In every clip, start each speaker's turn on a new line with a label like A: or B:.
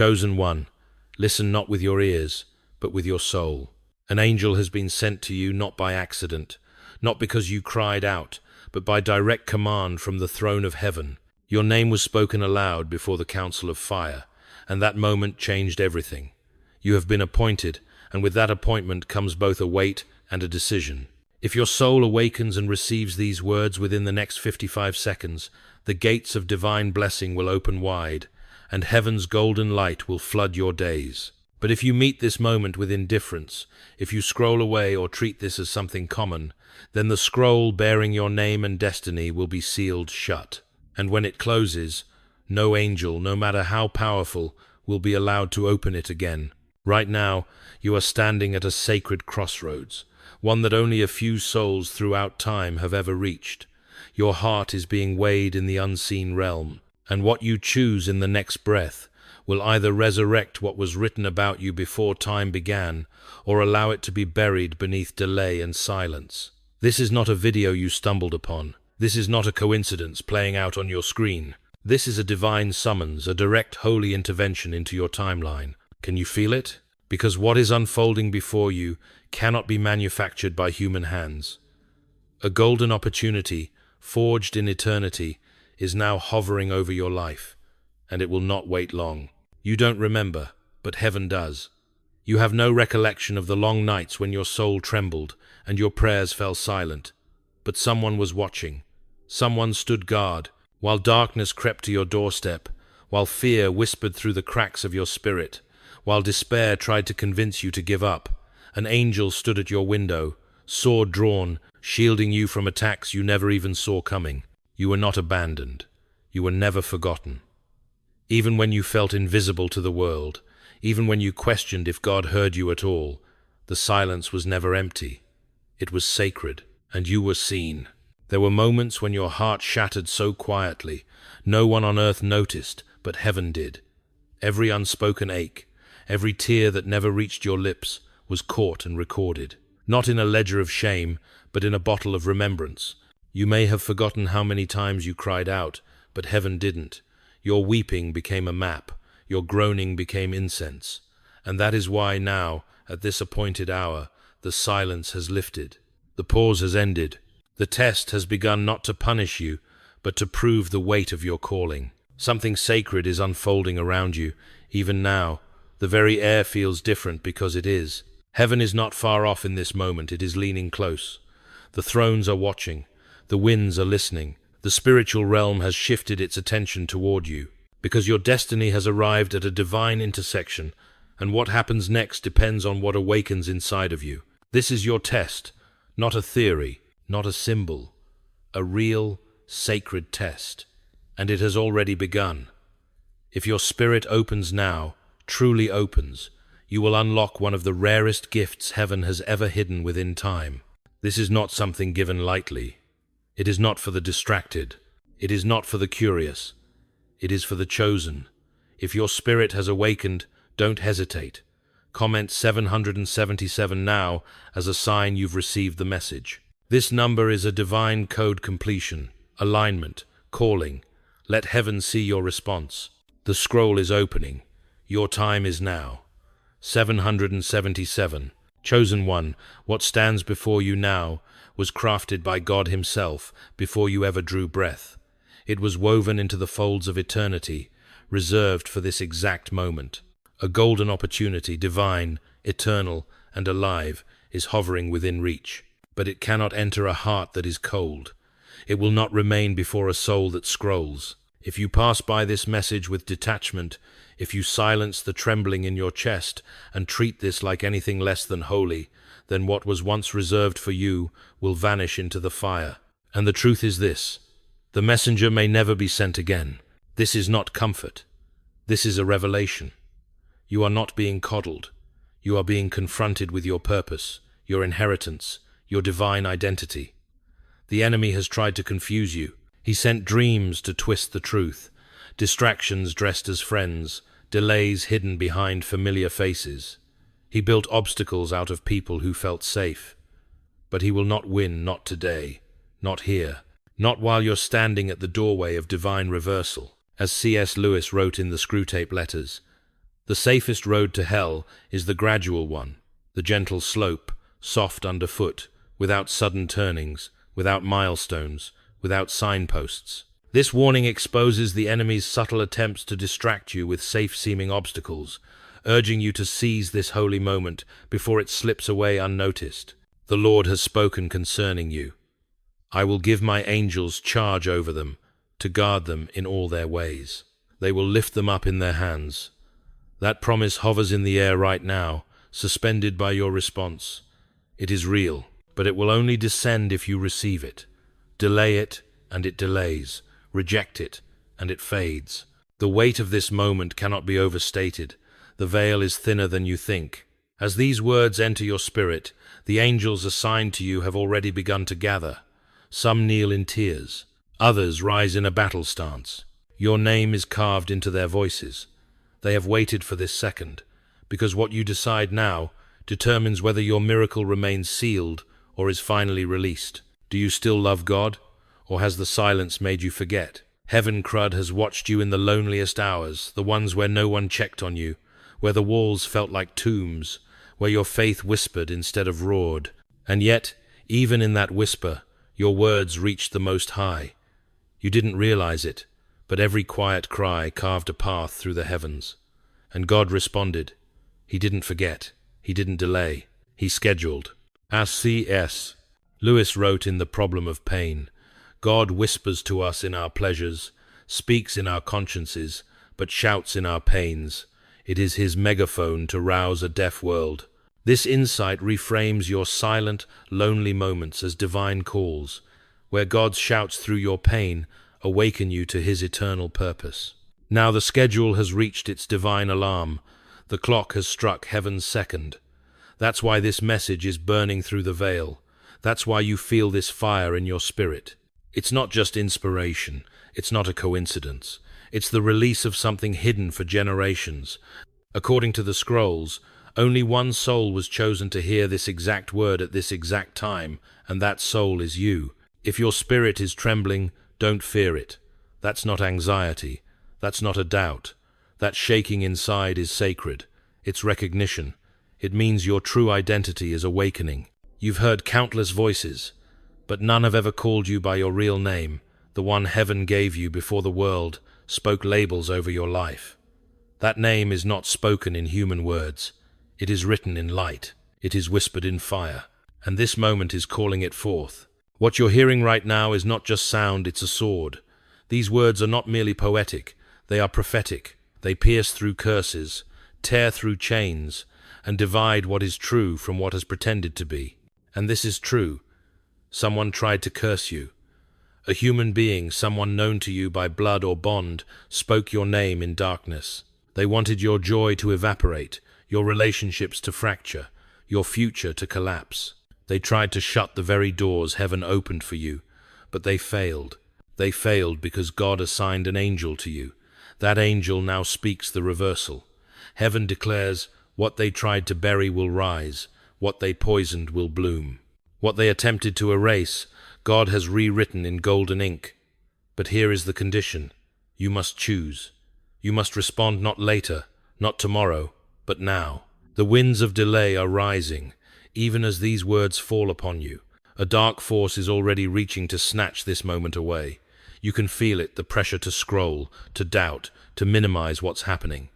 A: Chosen one, listen not with your ears, but with your soul. An angel has been sent to you not by accident, not because you cried out, but by direct command from the throne of heaven. Your name was spoken aloud before the council of fire, and that moment changed everything. You have been appointed, and with that appointment comes both a weight and a decision. If your soul awakens and receives these words within the next 55 seconds, the gates of divine blessing will open wide, and heaven's golden light will flood your days. But if you meet this moment with indifference, if you scroll away or treat this as something common, then the scroll bearing your name and destiny will be sealed shut. And when it closes, no angel, no matter how powerful, will be allowed to open it again. Right now, you are standing at a sacred crossroads, one that only a few souls throughout time have ever reached. Your heart is being weighed in the unseen realm, and what you choose in the next breath will either resurrect what was written about you before time began, or allow it to be buried beneath delay and silence. This is not a video you stumbled upon. This is not a coincidence playing out on your screen. This is a divine summons, a direct holy intervention into your timeline. Can you feel it? Because what is unfolding before you cannot be manufactured by human hands. A golden opportunity, forged in eternity, is now hovering over your life, and it will not wait long. You don't remember, but heaven does. You have no recollection of the long nights when your soul trembled and your prayers fell silent. But someone was watching. Someone stood guard, while darkness crept to your doorstep, while fear whispered through the cracks of your spirit, while despair tried to convince you to give up. An angel stood at your window, sword drawn, shielding you from attacks you never even saw coming. You were not abandoned. You were never forgotten. Even when you felt invisible to the world, even when you questioned if God heard you at all, the silence was never empty. It was sacred, and you were seen. There were moments when your heart shattered so quietly, no one on earth noticed, but heaven did. Every unspoken ache, every tear that never reached your lips, was caught and recorded. Not in a ledger of shame, but in a bottle of remembrance. You may have forgotten how many times you cried out, but heaven didn't. Your weeping became a map, your groaning became incense. And that is why now, at this appointed hour, the silence has lifted. The pause has ended. The test has begun not to punish you, but to prove the weight of your calling. Something sacred is unfolding around you, even now. The very air feels different because it is. Heaven is not far off in this moment, it is leaning close. The thrones are watching, the winds are listening. The spiritual realm has shifted its attention toward you, because your destiny has arrived at a divine intersection, and what happens next depends on what awakens inside of you. This is your test, not a theory, not a symbol, a real, sacred test, and it has already begun. If your spirit opens now, truly opens, you will unlock one of the rarest gifts heaven has ever hidden within time. This is not something given lightly. It is not for the distracted. It is not for the curious. It is for the chosen. If your spirit has awakened, don't hesitate. Comment 777 now as a sign you've received the message. This number is a divine code completion, alignment, calling. Let heaven see your response. The scroll is opening. Your time is now. 777. Chosen one, what stands before you now was crafted by God Himself before you ever drew breath. It was woven into the folds of eternity, reserved for this exact moment. A golden opportunity, divine, eternal, and alive, is hovering within reach. But it cannot enter a heart that is cold. It will not remain before a soul that scrolls. If you pass by this message with detachment, if you silence the trembling in your chest and treat this like anything less than holy, then what was once reserved for you will vanish into the fire. And the truth is this: the messenger may never be sent again. This is not comfort. This is a revelation. You are not being coddled. You are being confronted with your purpose, your inheritance, your divine identity. The enemy has tried to confuse you. He sent dreams to twist the truth, distractions dressed as friends, delays hidden behind familiar faces. He built obstacles out of people who felt safe. But he will not win, not today, not here, not while you're standing at the doorway of divine reversal. As C.S. Lewis wrote in the Screwtape Letters, The safest road to hell is the gradual one, the gentle slope, soft underfoot, without sudden turnings, without milestones, without signposts. This warning exposes the enemy's subtle attempts to distract you with safe-seeming obstacles, urging you to seize this holy moment before it slips away unnoticed. The Lord has spoken concerning you. I will give my angels charge over them, to guard them in all their ways. They will lift them up in their hands. That promise hovers in the air right now, suspended by your response. It is real, but it will only descend if you receive it. Delay it, and it delays. Reject it, and it fades. The weight of this moment cannot be overstated. The veil is thinner than you think. As these words enter your spirit, the angels assigned to you have already begun to gather. Some kneel in tears. Others rise in a battle stance. Your name is carved into their voices. They have waited for this second, because what you decide now determines whether your miracle remains sealed or is finally released. Do you still love God, or has the silence made you forget? Heaven crud has watched you in the loneliest hours, the ones where no one checked on you, where the walls felt like tombs, where your faith whispered instead of roared. And yet, even in that whisper, your words reached the Most High. You didn't realize it, but every quiet cry carved a path through the heavens. And God responded. He didn't forget. He didn't delay. He scheduled. As C.S. Lewis wrote in The Problem of Pain, God whispers to us in our pleasures, speaks in our consciences, but shouts in our pains. It is his megaphone to rouse a deaf world. This insight reframes your silent, lonely moments as divine calls, where God's shouts through your pain awaken you to his eternal purpose. Now the schedule has reached its divine alarm. The clock has struck heaven's second. That's why this message is burning through the veil. That's why you feel this fire in your spirit. It's not just inspiration. It's not a coincidence. It's the release of something hidden for generations. According to the scrolls, only one soul was chosen to hear this exact word at this exact time, and that soul is you. If your spirit is trembling, don't fear it. That's not anxiety. That's not a doubt. That shaking inside is sacred. It's recognition. It means your true identity is awakening. You've heard countless voices, but none have ever called you by your real name, the one heaven gave you before the world spoke labels over your life. That name is not spoken in human words. It is written in light. It is whispered in fire. And this moment is calling it forth. What you're hearing right now is not just sound, it's a sword. These words are not merely poetic. They are prophetic. They pierce through curses, tear through chains, and divide what is true from what has pretended to be. And this is true. Someone tried to curse you. A human being, someone known to you by blood or bond, spoke your name in darkness. They wanted your joy to evaporate, your relationships to fracture, your future to collapse. They tried to shut the very doors heaven opened for you, but they failed. They failed because God assigned an angel to you. That angel now speaks the reversal. Heaven declares, what they tried to bury will rise, what they poisoned will bloom. What they attempted to erase, God has rewritten in golden ink. But here is the condition. You must choose. You must respond not later, not tomorrow, but now. The winds of delay are rising, even as these words fall upon you. A dark force is already reaching to snatch this moment away. You can feel it, the pressure to scroll, to doubt, to minimize what's happening.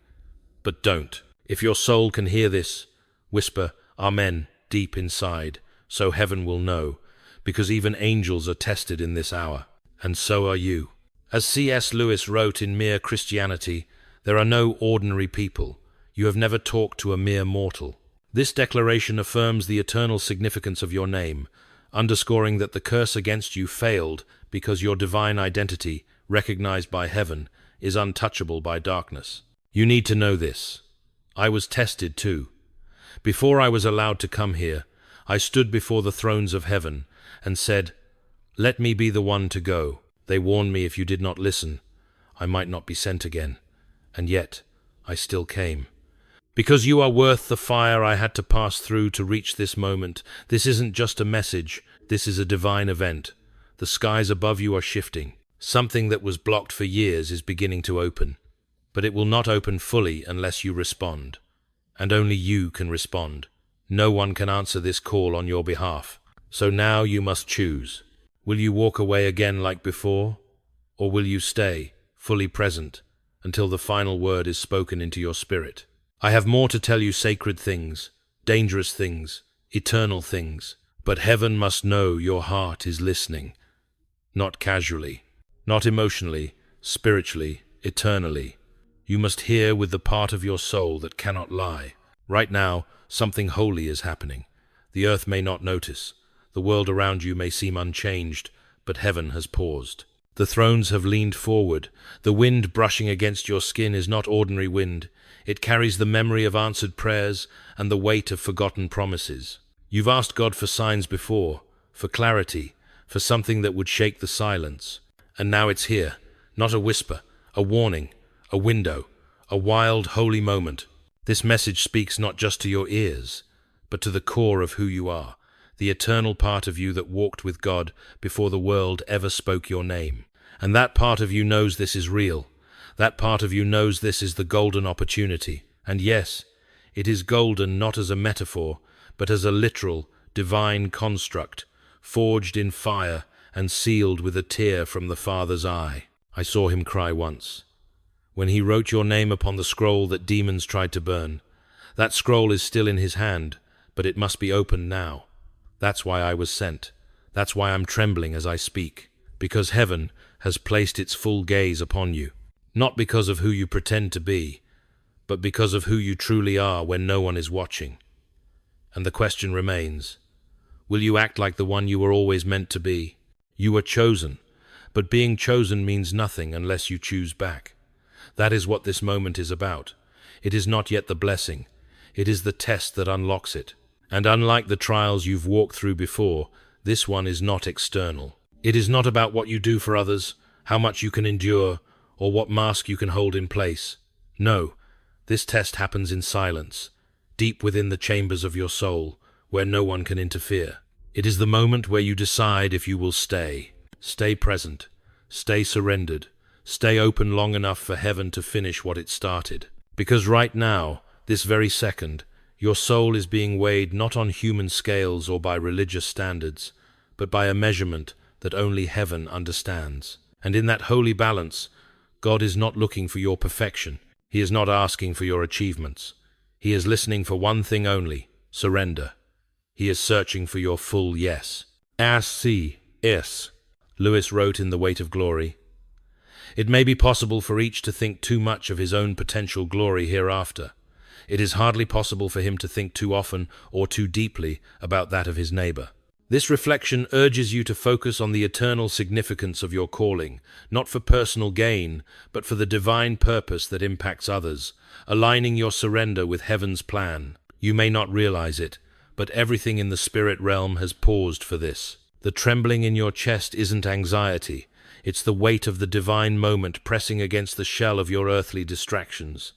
A: But don't. If your soul can hear this, whisper, Amen, deep inside, so heaven will know, because even angels are tested in this hour, and so are you. As C.S. Lewis wrote in Mere Christianity, there are no ordinary people. You have never talked to a mere mortal. This declaration affirms the eternal significance of your name, underscoring that the curse against you failed because your divine identity, recognized by heaven, is untouchable by darkness. You need to know this. I was tested too. Before I was allowed to come here, I stood before the thrones of heaven and said, "Let me be the one to go." They warned me if you did not listen, I might not be sent again. And yet, I still came. Because you are worth the fire I had to pass through to reach this moment. This isn't just a message, this is a divine event. The skies above you are shifting. Something that was blocked for years is beginning to open. but it will not open fully unless you respond. And only you can respond. No one can answer this call on your behalf. So now you must choose. Will you walk away again like before? Or will you stay, fully present, until the final word is spoken into your spirit? I have more to tell you, sacred things, dangerous things, eternal things, but heaven must know your heart is listening. Not casually, not emotionally, spiritually, eternally. You must hear with the part of your soul that cannot lie. Right now, something holy is happening. The earth may not notice. The world around you may seem unchanged, but heaven has paused. The thrones have leaned forward. The wind brushing against your skin is not ordinary wind. It carries the memory of answered prayers and the weight of forgotten promises. You've asked God for signs before, for clarity, for something that would shake the silence. And now it's here, not a whisper, a warning, a window, a wild, holy moment. This message speaks not just to your ears, but to the core of who you are, the eternal part of you that walked with God before the world ever spoke your name. And that part of you knows this is real. That part of you knows this is the golden opportunity. And yes, it is golden not as a metaphor, but as a literal, divine construct, forged in fire and sealed with a tear from the Father's eye. I saw him cry once. When he wrote your name upon the scroll that demons tried to burn. That scroll is still in his hand, but it must be opened now. That's why I was sent. That's why I'm trembling as I speak. Because heaven has placed its full gaze upon you. Not because of who you pretend to be, but because of who you truly are when no one is watching. And the question remains, will you act like the one you were always meant to be? You were chosen, but being chosen means nothing unless you choose back. That is what this moment is about. It is not yet the blessing. It is the test that unlocks it. And unlike the trials you've walked through before, this one is not external. It is not about what you do for others, how much you can endure, or what mask you can hold in place. No, this test happens in silence, deep within the chambers of your soul, where no one can interfere. It is the moment where you decide if you will stay. Stay present. Stay surrendered. Stay open long enough for heaven to finish what it started. Because right now, this very second, your soul is being weighed not on human scales or by religious standards, but by a measurement that only heaven understands. And in that holy balance, God is not looking for your perfection. He is not asking for your achievements. He is listening for one thing only, surrender. He is searching for your full yes. S. Lewis wrote in The Weight of Glory. It may be possible for each to think too much of his own potential glory hereafter. It is hardly possible for him to think too often or too deeply about that of his neighbor. This reflection urges you to focus on the eternal significance of your calling, not for personal gain, but for the divine purpose that impacts others, aligning your surrender with heaven's plan. You may not realize it, but everything in the spirit realm has paused for this. The trembling in your chest isn't anxiety. It's the weight of the divine moment pressing against the shell of your earthly distractions.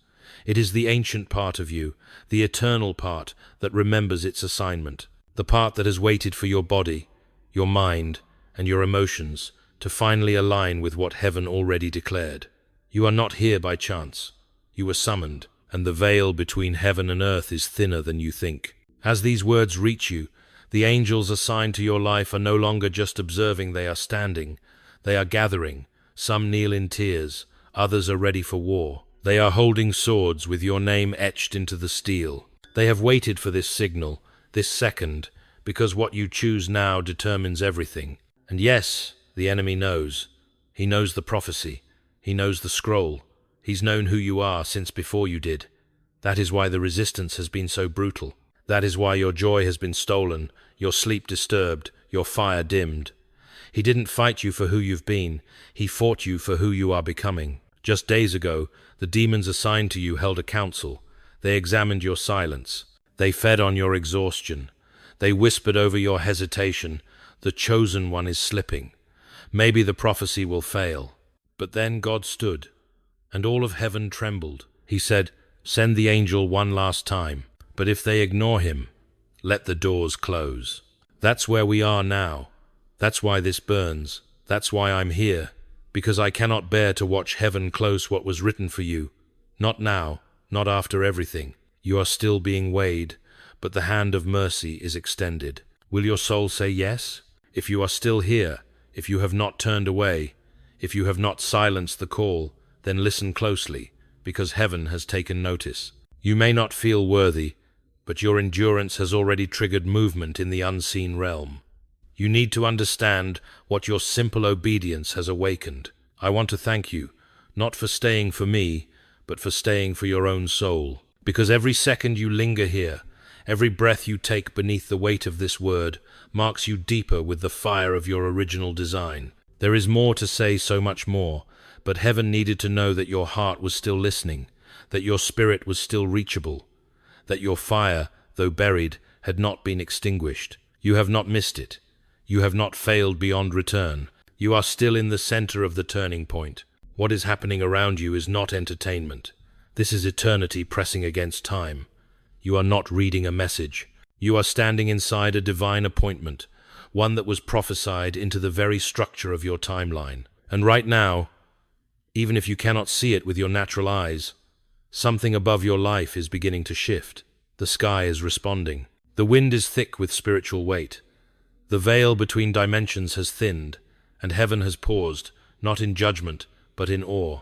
A: It is the ancient part of you, the eternal part that remembers its assignment. The part that has waited for your body, your mind, and your emotions to finally align with what heaven already declared. You are not here by chance. You were summoned, and the veil between heaven and earth is thinner than you think. As these words reach you, the angels assigned to your life are no longer just observing, they are standing. They are gathering. Some kneel in tears, others are ready for war. They are holding swords with your name etched into the steel. They have waited for this signal, this second, because what you choose now determines everything. And yes, the enemy knows. He knows the prophecy. He knows the scroll. He's known who you are since before you did. That is why the resistance has been so brutal. That is why your joy has been stolen, your sleep disturbed, your fire dimmed. He didn't fight you for who you've been. He fought you for who you are becoming. Just days ago, the demons assigned to you held a council. They examined your silence. They fed on your exhaustion. They whispered over your hesitation. The chosen one is slipping. Maybe the prophecy will fail. But then God stood, and all of heaven trembled. He said, "Send the angel one last time. But if they ignore him, let the doors close." That's where we are now. That's why this burns. That's why I'm here. Because I cannot bear to watch heaven close what was written for you. Not now, not after everything. You are still being weighed, but the hand of mercy is extended. Will your soul say yes? If you are still here, if you have not turned away, if you have not silenced the call, then listen closely, because heaven has taken notice. You may not feel worthy, but your endurance has already triggered movement in the unseen realm. You need to understand what your simple obedience has awakened. I want to thank you, not for staying for me, but for staying for your own soul. Because every second you linger here, every breath you take beneath the weight of this word, marks you deeper with the fire of your original design. There is more to say, so much more, but heaven needed to know that your heart was still listening, that your spirit was still reachable, that your fire, though buried, had not been extinguished. You have not missed it. You have not failed beyond return. You are still in the center of the turning point. What is happening around you is not entertainment. This is eternity pressing against time. You are not reading a message. You are standing inside a divine appointment, one that was prophesied into the very structure of your timeline. And right now, even if you cannot see it with your natural eyes, something above your life is beginning to shift. The sky is responding. The wind is thick with spiritual weight. The veil between dimensions has thinned, and heaven has paused, not in judgment, but in awe.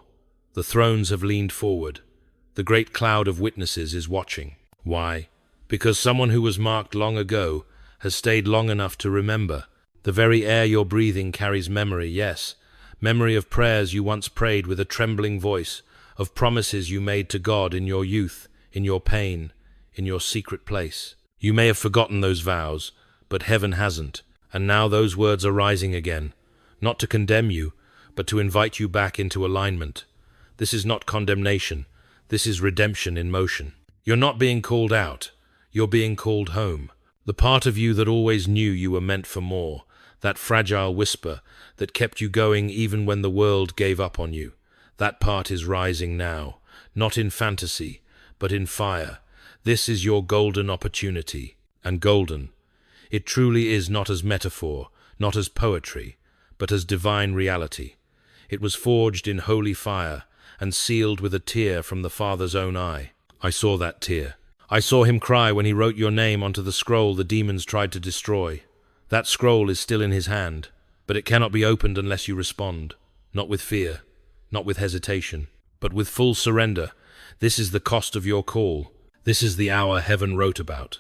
A: The thrones have leaned forward. The great cloud of witnesses is watching. Why? Because someone who was marked long ago has stayed long enough to remember. The very air you're breathing carries memory, yes. Memory of prayers you once prayed with a trembling voice, of promises you made to God in your youth, in your pain, in your secret place. You may have forgotten those vows, but heaven hasn't, and now those words are rising again, not to condemn you, but to invite you back into alignment. This is not condemnation, this is redemption in motion. You're not being called out, you're being called home. The part of you that always knew you were meant for more, that fragile whisper that kept you going even when the world gave up on you, that part is rising now, not in fantasy, but in fire. This is your golden opportunity, and golden. It truly is, not as metaphor, not as poetry, but as divine reality. It was forged in holy fire and sealed with a tear from the Father's own eye. I saw that tear. I saw him cry when he wrote your name onto the scroll the demons tried to destroy. That scroll is still in his hand, but it cannot be opened unless you respond, not with fear, not with hesitation, but with full surrender. This is the cost of your call. This is the hour heaven wrote about.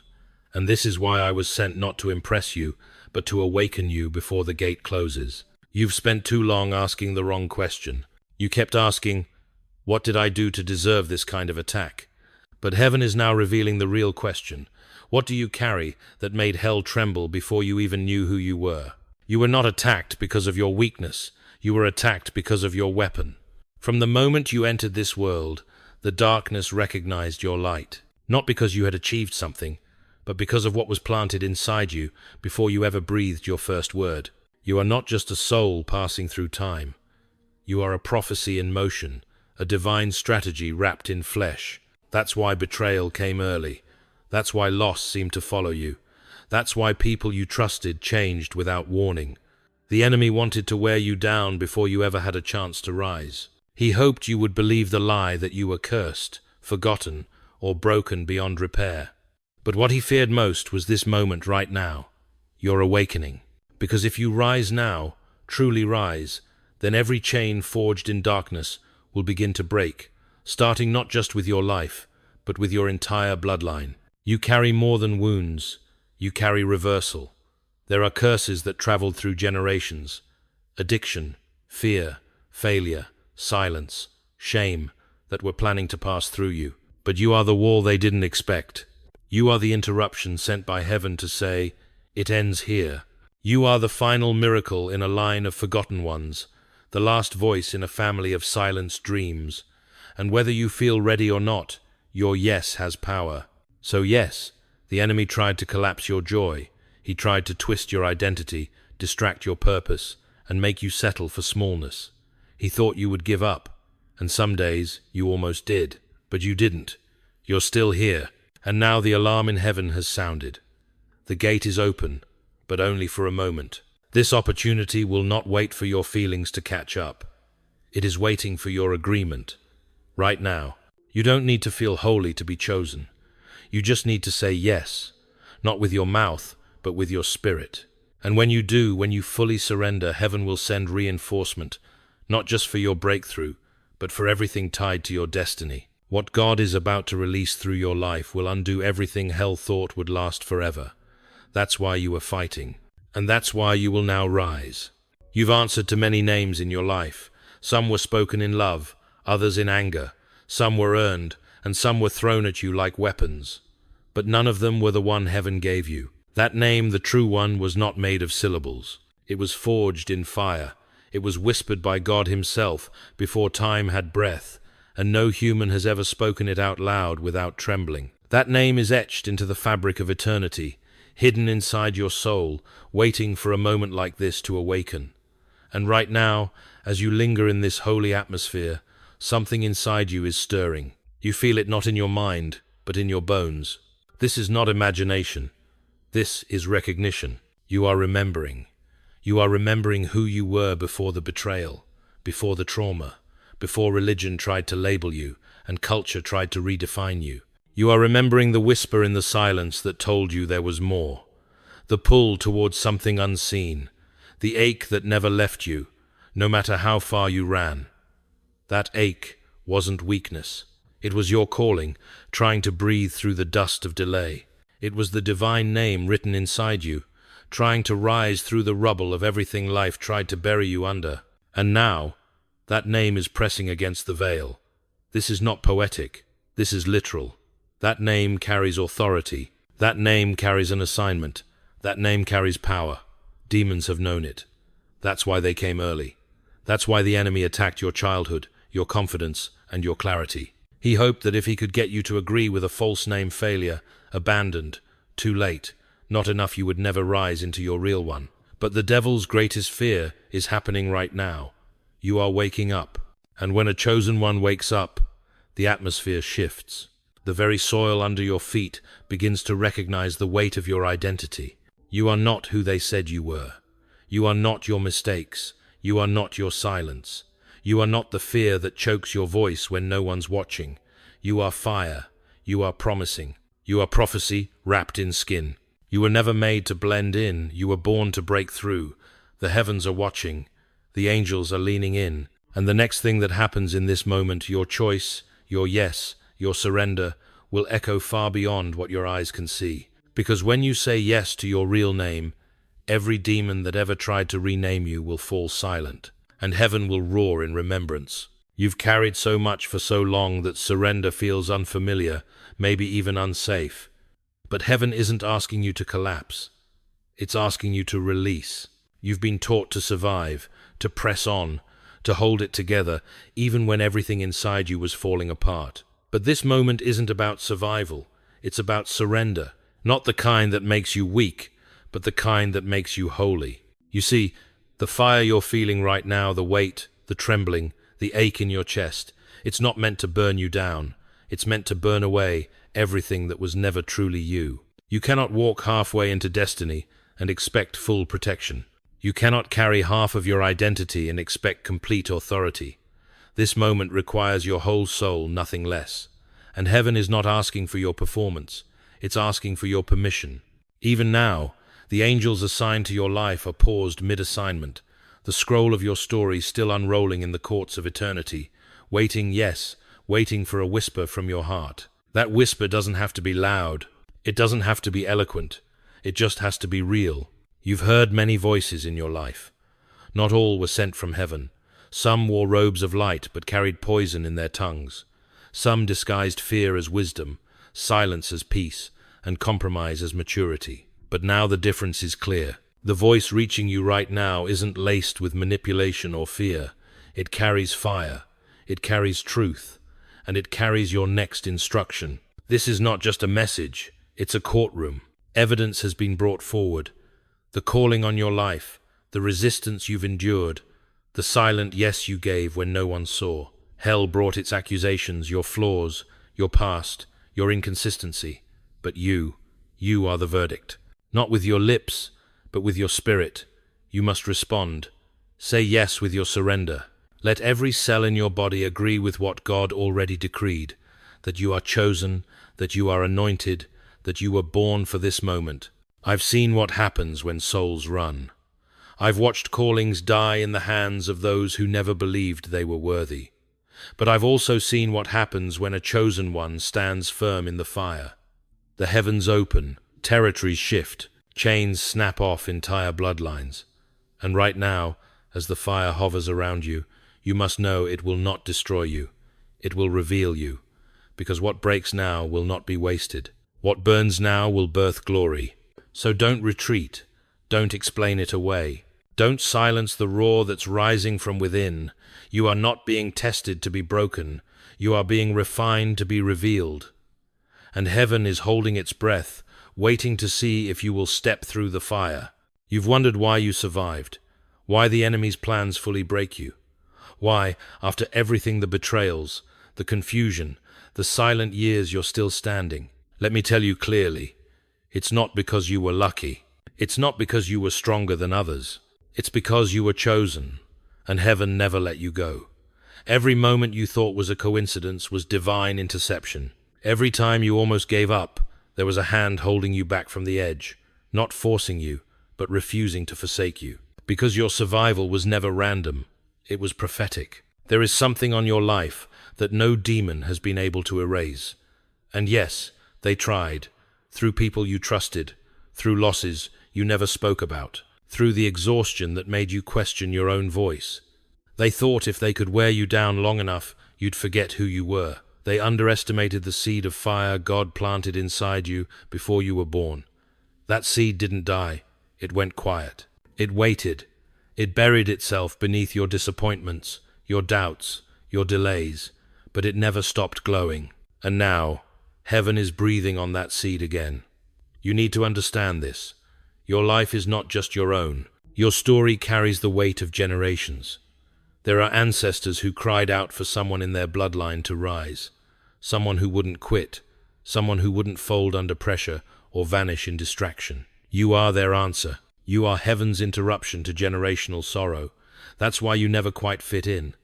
A: And this is why I was sent, not to impress you, but to awaken you before the gate closes. You've spent too long asking the wrong question. You kept asking, what did I do to deserve this kind of attack? But heaven is now revealing the real question. What do you carry that made hell tremble before you even knew who you were? You were not attacked because of your weakness. You were attacked because of your weapon. From the moment you entered this world, the darkness recognized your light. Not because you had achieved something, but because of what was planted inside you before you ever breathed your first word. You are not just a soul passing through time. You are a prophecy in motion, a divine strategy wrapped in flesh. That's why betrayal came early. That's why loss seemed to follow you. That's why people you trusted changed without warning. The enemy wanted to wear you down before you ever had a chance to rise. He hoped you would believe the lie that you were cursed, forgotten, or broken beyond repair. But what he feared most was this moment right now, your awakening. Because if you rise now, truly rise, then every chain forged in darkness will begin to break, starting not just with your life, but with your entire bloodline. You carry more than wounds. You carry reversal. There are curses that traveled through generations. Addiction, fear, failure, silence, shame that were planning to pass through you. But you are the wall they didn't expect. You are the interruption sent by heaven to say, it ends here. You are the final miracle in a line of forgotten ones, the last voice in a family of silenced dreams. And whether you feel ready or not, your yes has power. So yes, the enemy tried to collapse your joy. He tried to twist your identity, distract your purpose, and make you settle for smallness. He thought you would give up, and some days you almost did. But you didn't. You're still here, and now the alarm in heaven has sounded. The gate is open, but only for a moment. This opportunity will not wait for your feelings to catch up. It is waiting for your agreement. Right now, You don't need to feel holy to be chosen. You just need to say yes, not with your mouth, but with your spirit. And when you do, when you fully surrender, heaven will send reinforcement, not just for your breakthrough, but for everything tied to your destiny. What God is about to release through your life will undo everything hell thought would last forever. That's why you are fighting. And that's why you will now rise. You've answered to many names in your life. Some were spoken in love, others in anger. Some were earned, and some were thrown at you like weapons. But none of them were the one heaven gave you. That name, the true one, was not made of syllables. It was forged in fire. It was whispered by God himself before time had breath, and no human has ever spoken it out loud without trembling. That name is etched into the fabric of eternity, hidden inside your soul, waiting for a moment like this to awaken. And right now, as you linger in this holy atmosphere, something inside you is stirring. You feel it not in your mind, but in your bones. This is not imagination. This is recognition. You are remembering. You are remembering who you were before the betrayal, before the trauma, before religion tried to label you and culture tried to redefine you. You are remembering the whisper in the silence that told you there was more, the pull towards something unseen, the ache that never left you, no matter how far you ran. That ache wasn't weakness. It was your calling, trying to breathe through the dust of delay. It was the divine name written inside you, trying to rise through the rubble of everything life tried to bury you under. And now, that name is pressing against the veil. This is not poetic. This is literal. That name carries authority. That name carries an assignment. That name carries power. Demons have known it. That's why they came early. That's why the enemy attacked your childhood, your confidence, and your clarity. He hoped that if he could get you to agree with a false name failure, abandoned, too late, not enough, you would never rise into your real one. But the devil's greatest fear is happening right now. You are waking up. And when a chosen one wakes up, the atmosphere shifts. The very soil under your feet begins to recognize the weight of your identity. You are not who they said you were. You are not your mistakes. You are not your silence. You are not the fear that chokes your voice when no one's watching. You are fire. You are promising. You are prophecy wrapped in skin. You were never made to blend in. You were born to break through. The heavens are watching. The angels are leaning in. And the next thing that happens in this moment, your choice, your yes, your surrender, will echo far beyond what your eyes can see. Because when you say yes to your real name, every demon that ever tried to rename you will fall silent, and heaven will roar in remembrance. You've carried so much for so long that surrender feels unfamiliar, maybe even unsafe. But heaven isn't asking you to collapse. It's asking you to release. You've been taught to survive, to press on, to hold it together, even when everything inside you was falling apart. But this moment isn't about survival. It's about surrender. Not the kind that makes you weak, but the kind that makes you holy. You see, the fire you're feeling right now, the weight, the trembling, the ache in your chest, it's not meant to burn you down. It's meant to burn away everything that was never truly you. You cannot walk halfway into destiny and expect full protection. You cannot carry half of your identity and expect complete authority. This moment requires your whole soul, nothing less. And heaven is not asking for your performance. It's asking for your permission. Even now, the angels assigned to your life are paused mid-assignment, the scroll of your story still unrolling in the courts of eternity, waiting, yes, waiting for a whisper from your heart. That whisper doesn't have to be loud. It doesn't have to be eloquent. It just has to be real. You've heard many voices in your life. Not all were sent from heaven. Some wore robes of light but carried poison in their tongues. Some disguised fear as wisdom, silence as peace, and compromise as maturity. But now the difference is clear. The voice reaching you right now isn't laced with manipulation or fear. It carries fire. It carries truth. And it carries your next instruction. This is not just a message. It's a courtroom. Evidence has been brought forward. The calling on your life, the resistance you've endured, the silent yes you gave when no one saw. Hell brought its accusations, your flaws, your past, your inconsistency. But you are the verdict. Not with your lips, but with your spirit. You must respond. Say yes with your surrender. Let every cell in your body agree with what God already decreed. that you are chosen, that you are anointed, that you were born for this moment. I've seen what happens when souls run. I've watched callings die in the hands of those who never believed they were worthy. But I've also seen what happens when a chosen one stands firm in the fire. The heavens open, territories shift, chains snap off entire bloodlines. And right now, as the fire hovers around you, you must know it will not destroy you. It will reveal you, because what breaks now will not be wasted. What burns now will birth glory. So don't retreat. Don't explain it away. Don't silence the roar that's rising from within. You are not being tested to be broken. You are being refined to be revealed. And heaven is holding its breath, waiting to see if you will step through the fire. You've wondered why you survived, why the enemy's plans fully break you, why, after everything, the betrayals, the confusion, the silent years, you're still standing. Let me tell you clearly, it's not because you were lucky. It's not because you were stronger than others. It's because you were chosen, and heaven never let you go. Every moment you thought was a coincidence was divine interception. Every time you almost gave up, there was a hand holding you back from the edge, not forcing you, but refusing to forsake you. Because your survival was never random, it was prophetic. There is something on your life that no demon has been able to erase. And yes, they tried, through people you trusted, through losses you never spoke about, through the exhaustion that made you question your own voice. They thought if they could wear you down long enough, you'd forget who you were. They underestimated the seed of fire God planted inside you before you were born. That seed didn't die. It went quiet. It waited. It buried itself beneath your disappointments, your doubts, your delays, but it never stopped glowing. And now, heaven is breathing on that seed again. You need to understand this. Your life is not just your own. Your story carries the weight of generations. There are ancestors who cried out for someone in their bloodline to rise, someone who wouldn't quit, someone who wouldn't fold under pressure or vanish in distraction. You are their answer. You are heaven's interruption to generational sorrow. That's why you never quite fit in.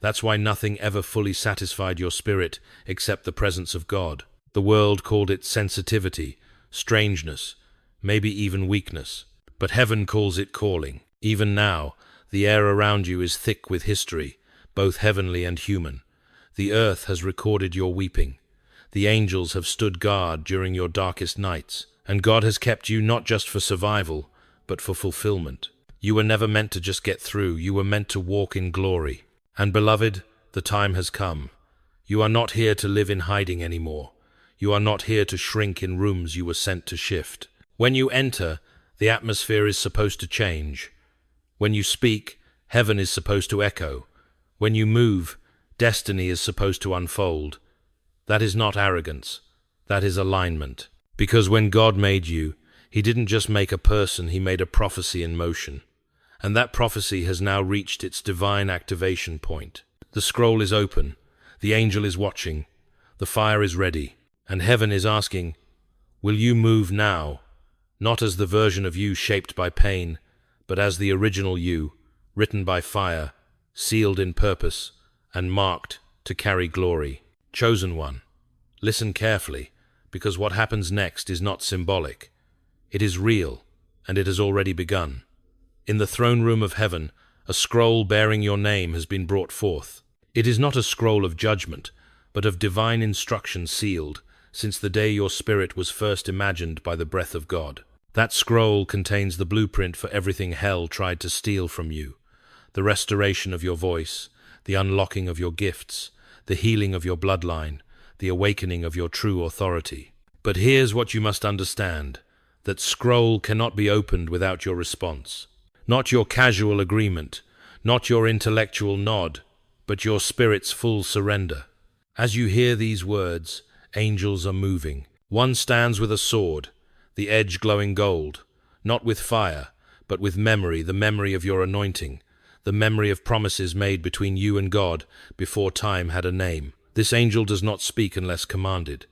A: That's why nothing ever fully satisfied your spirit except the presence of God. The world called it sensitivity, strangeness, maybe even weakness. But heaven calls it calling. Even now, the air around you is thick with history, both heavenly and human. The earth has recorded your weeping. The angels have stood guard during your darkest nights. And God has kept you not just for survival, but for fulfillment. You were never meant to just get through. You were meant to walk in glory. And beloved, the time has come. You are not here to live in hiding anymore. You are not here to shrink in rooms you were sent to shift. When you enter, the atmosphere is supposed to change. When you speak, heaven is supposed to echo. When you move, destiny is supposed to unfold. That is not arrogance. That is alignment. Because when God made you, He didn't just make a person, He made a prophecy in motion. And that prophecy has now reached its divine activation point. The scroll is open. The angel is watching. The fire is ready. And heaven is asking, will you move now? Not as the version of you shaped by pain, but as the original you, written by fire, sealed in purpose, and marked to carry glory. Chosen one, listen carefully, because what happens next is not symbolic. It is real, and it has already begun. In the throne room of heaven, a scroll bearing your name has been brought forth. It is not a scroll of judgment, but of divine instruction sealed, since the day your spirit was first imagined by the breath of God. That scroll contains the blueprint for everything hell tried to steal from you, the restoration of your voice, the unlocking of your gifts, the healing of your bloodline, the awakening of your true authority. But here's what you must understand, that scroll cannot be opened without your response. Not your casual agreement, not your intellectual nod, but your spirit's full surrender. As you hear these words, angels are moving. One stands with a sword, the edge glowing gold, not with fire, but with memory, the memory of your anointing, the memory of promises made between you and God before time had a name. This angel does not speak unless commanded,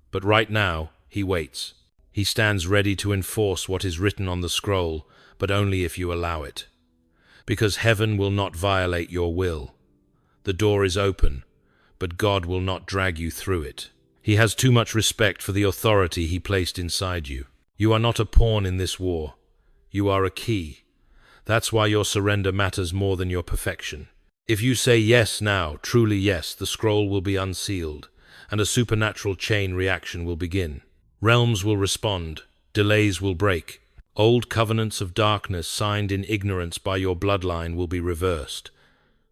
A: but right now he waits. He stands ready to enforce what is written on the scroll, but only if you allow it. Because heaven will not violate your will. The door is open, but God will not drag you through it. He has too much respect for the authority he placed inside you. You are not a pawn in this war. You are a key. That's why your surrender matters more than your perfection. If you say yes now, truly yes, the scroll will be unsealed, and a supernatural chain reaction will begin. Realms will respond, delays will break. Old covenants of darkness signed in ignorance by your bloodline will be reversed.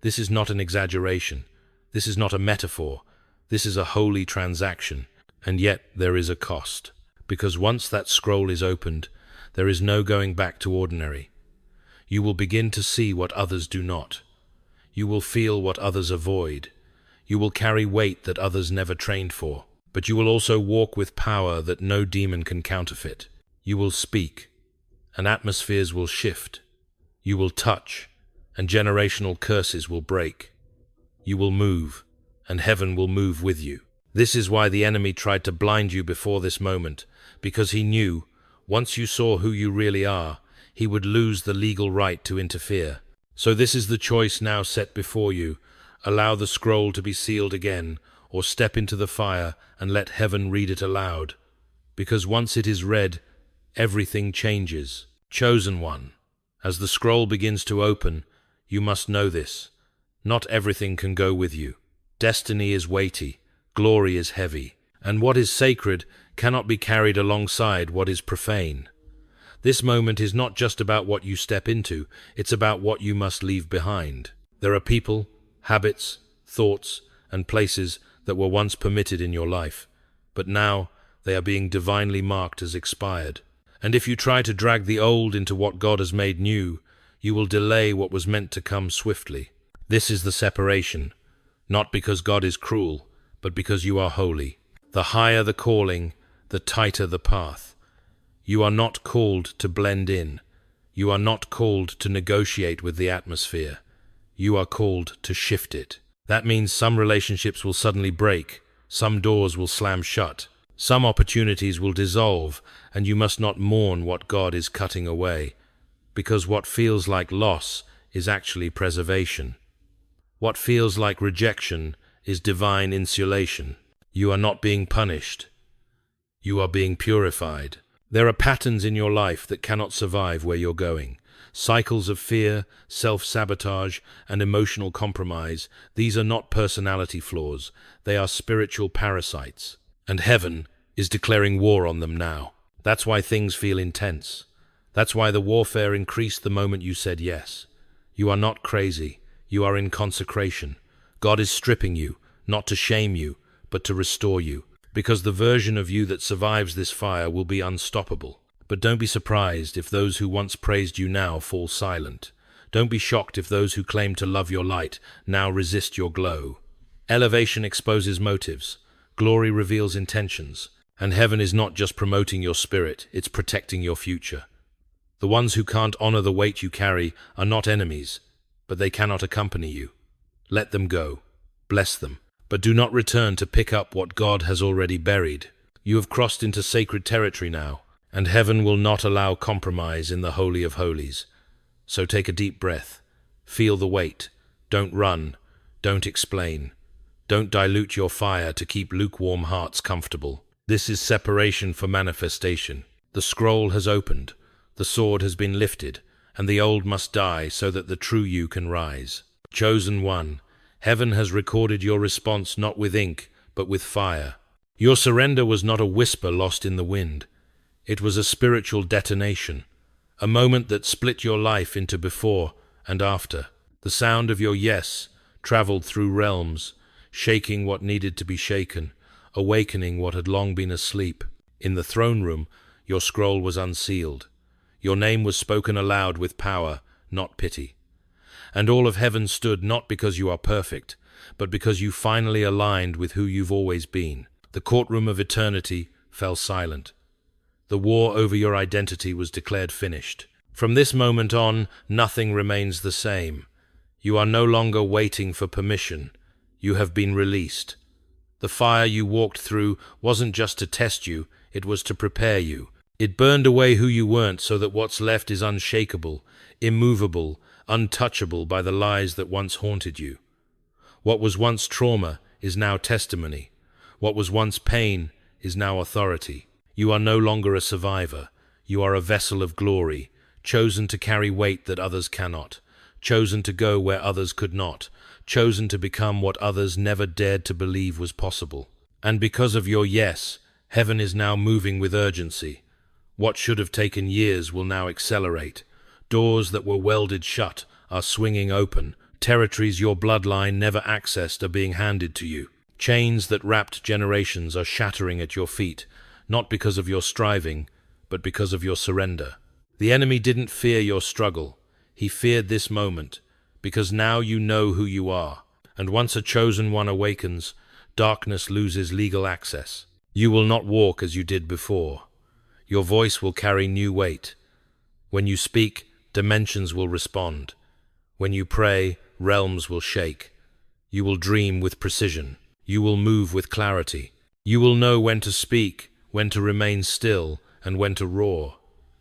A: This is not an exaggeration. This is not a metaphor. This is a holy transaction. And yet there is a cost. Because once that scroll is opened, there is no going back to ordinary. You will begin to see what others do not. You will feel what others avoid. You will carry weight that others never trained for. But you will also walk with power that no demon can counterfeit. You will speak, and atmospheres will shift. You will touch, and generational curses will break. You will move, and heaven will move with you. This is why the enemy tried to blind you before this moment, because he knew, once you saw who you really are, he would lose the legal right to interfere. So this is the choice now set before you. Allow the scroll to be sealed again, or step into the fire and let heaven read it aloud. Because once it is read, everything changes. Chosen one, as the scroll begins to open, you must know this. Not everything can go with you. Destiny is weighty, glory is heavy, and what is sacred cannot be carried alongside what is profane. This moment is not just about what you step into, it's about what you must leave behind. There are people, habits, thoughts, and places that were once permitted in your life, but now they are being divinely marked as expired. And if you try to drag the old into what God has made new, you will delay what was meant to come swiftly. This is the separation, not because God is cruel, but because you are holy. The higher the calling, the tighter the path. You are not called to blend in. You are not called to negotiate with the atmosphere. You are called to shift it. That means some relationships will suddenly break, some doors will slam shut, some opportunities will dissolve, and you must not mourn what God is cutting away, because what feels like loss is actually preservation. What feels like rejection is divine insulation. You are not being punished. You are being purified. There are patterns in your life that cannot survive where you're going. Cycles of fear, self-sabotage, and emotional compromise. These are not personality flaws. They are spiritual parasites. And heaven is declaring war on them now. That's why things feel intense. That's why the warfare increased the moment you said yes. You are not crazy. You are in consecration. God is stripping you, not to shame you, but to restore you. Because the version of you that survives this fire will be unstoppable. But don't be surprised if those who once praised you now fall silent. Don't be shocked if those who claim to love your light now resist your glow. Elevation exposes motives. Glory reveals intentions. And heaven is not just promoting your spirit, it's protecting your future. The ones who can't honor the weight you carry are not enemies, but they cannot accompany you. Let them go. Bless them. But do not return to pick up what God has already buried. You have crossed into sacred territory now, and heaven will not allow compromise in the Holy of Holies. So take a deep breath. Feel the weight. Don't run. Don't explain. Don't dilute your fire to keep lukewarm hearts comfortable. This is separation for manifestation. The scroll has opened. The sword has been lifted, and the old must die so that the true you can rise. Chosen one, heaven has recorded your response not with ink, but with fire. Your surrender was not a whisper lost in the wind. It was a spiritual detonation, a moment that split your life into before and after. The sound of your yes traveled through realms, shaking what needed to be shaken, awakening what had long been asleep. In the throne room, your scroll was unsealed. Your name was spoken aloud with power, not pity. And all of heaven stood not because you are perfect, but because you finally aligned with who you've always been. The courtroom of eternity fell silent. The war over your identity was declared finished. From this moment on, nothing remains the same. You are no longer waiting for permission. You have been released. The fire you walked through wasn't just to test you, it was to prepare you. It burned away who you weren't so that what's left is unshakable, immovable, untouchable by the lies that once haunted you. What was once trauma is now testimony. What was once pain is now authority. You are no longer a survivor. You are a vessel of glory, chosen to carry weight that others cannot, chosen to go where others could not, chosen to become what others never dared to believe was possible. And because of your yes, heaven is now moving with urgency. What should have taken years will now accelerate. Doors that were welded shut are swinging open. Territories your bloodline never accessed are being handed to you. Chains that wrapped generations are shattering at your feet, not because of your striving, but because of your surrender. The enemy didn't fear your struggle. He feared this moment, because now you know who you are. And once a chosen one awakens, darkness loses legal access. You will not walk as you did before. Your voice will carry new weight. When you speak, dimensions will respond. When you pray, realms will shake. You will dream with precision. You will move with clarity. You will know when to speak, when to remain still, and when to roar.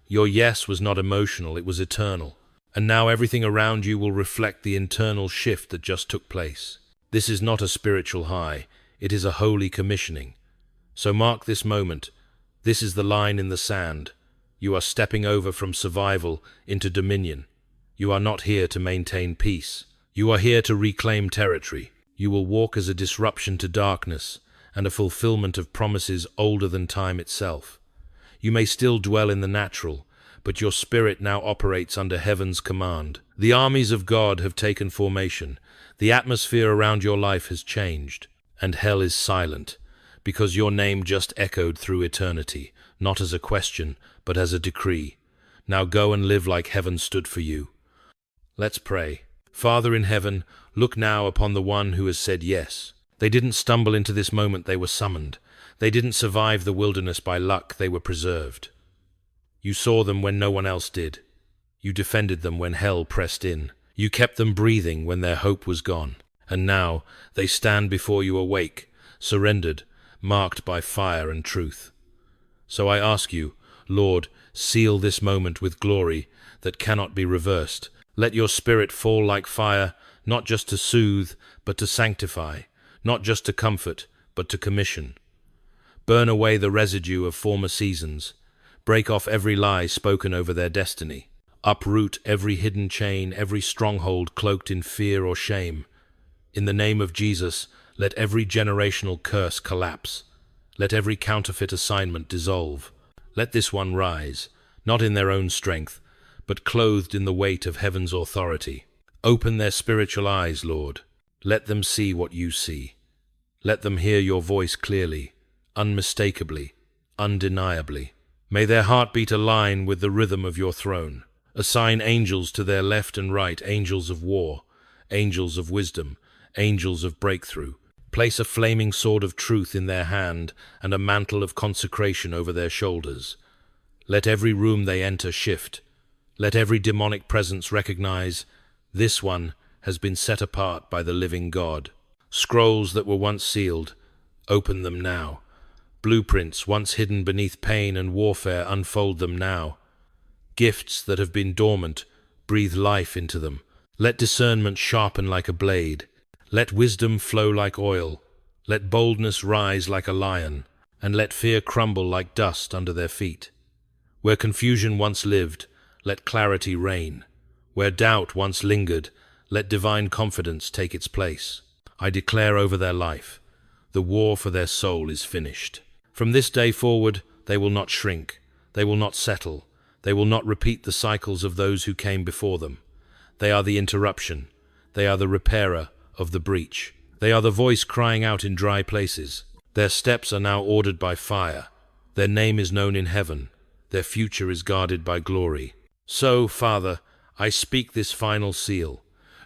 A: Your yes was not emotional, it was eternal. And now everything around you will reflect the internal shift that just took place. This is not a spiritual high, it is a holy commissioning. So mark this moment. This is the line in the sand. You are stepping over from survival into dominion. You are not here to maintain peace. You are here to reclaim territory. You will walk as a disruption to darkness and a fulfillment of promises older than time itself. You may still dwell in the natural, but your spirit now operates under heaven's command. The armies of God have taken formation. The atmosphere around your life has changed, and hell is silent, because your name just echoed through eternity, not as a question, but as a decree. Now go and live like heaven stood for you. Let's pray. Father in heaven, look now upon the one who has said yes. They didn't stumble into this moment, they were summoned. They didn't survive the wilderness by luck, they were preserved. You saw them when no one else did. You defended them when hell pressed in. You kept them breathing when their hope was gone. And now they stand before you awake, surrendered, marked by fire and truth. So I ask you, Lord, seal this moment with glory that cannot be reversed. Let your spirit fall like fire, not just to soothe, but to sanctify, not just to comfort, but to commission. Burn away the residue of former seasons. Break off every lie spoken over their destiny. Uproot every hidden chain, every stronghold cloaked in fear or shame. In the name of Jesus, let every generational curse collapse. Let every counterfeit assignment dissolve. Let this one rise, not in their own strength, but clothed in the weight of heaven's authority. Open their spiritual eyes, Lord. Let them see what you see. Let them hear your voice clearly, unmistakably, undeniably. May their heartbeat align with the rhythm of your throne. Assign angels to their left and right, angels of war, angels of wisdom, angels of breakthrough. Place a flaming sword of truth in their hand and a mantle of consecration over their shoulders. Let every room they enter shift. Let every demonic presence recognize this one has been set apart by the living God. Scrolls that were once sealed, open them now. Blueprints once hidden beneath pain and warfare, unfold them now. Gifts that have been dormant, breathe life into them. Let discernment sharpen like a blade. Let wisdom flow like oil. Let boldness rise like a lion, and let fear crumble like dust under their feet. Where confusion once lived, let clarity reign. Where doubt once lingered, let divine confidence take its place. I declare over their life, the war for their soul is finished. From this day forward, they will not shrink. They will not settle. They will not repeat the cycles of those who came before them. They are the interruption. They are the repairer of the breach. They are the voice crying out in dry places. Their steps are now ordered by fire. Their name is known in heaven. Their future is guarded by glory. So, Father, I speak this final seal.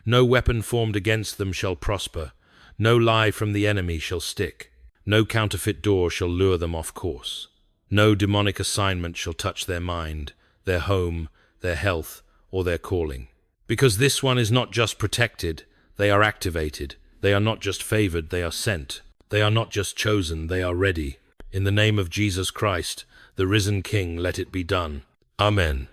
A: No weapon formed against them shall prosper. No lie from the enemy shall stick. No counterfeit door shall lure them off course. No demonic assignment shall touch their mind, their home, their health, or their calling. Because this one is not just protected, they are activated. They are not just favored, they are sent. They are not just chosen, they are ready. In the name of Jesus Christ, the risen King, let it be done. Amen.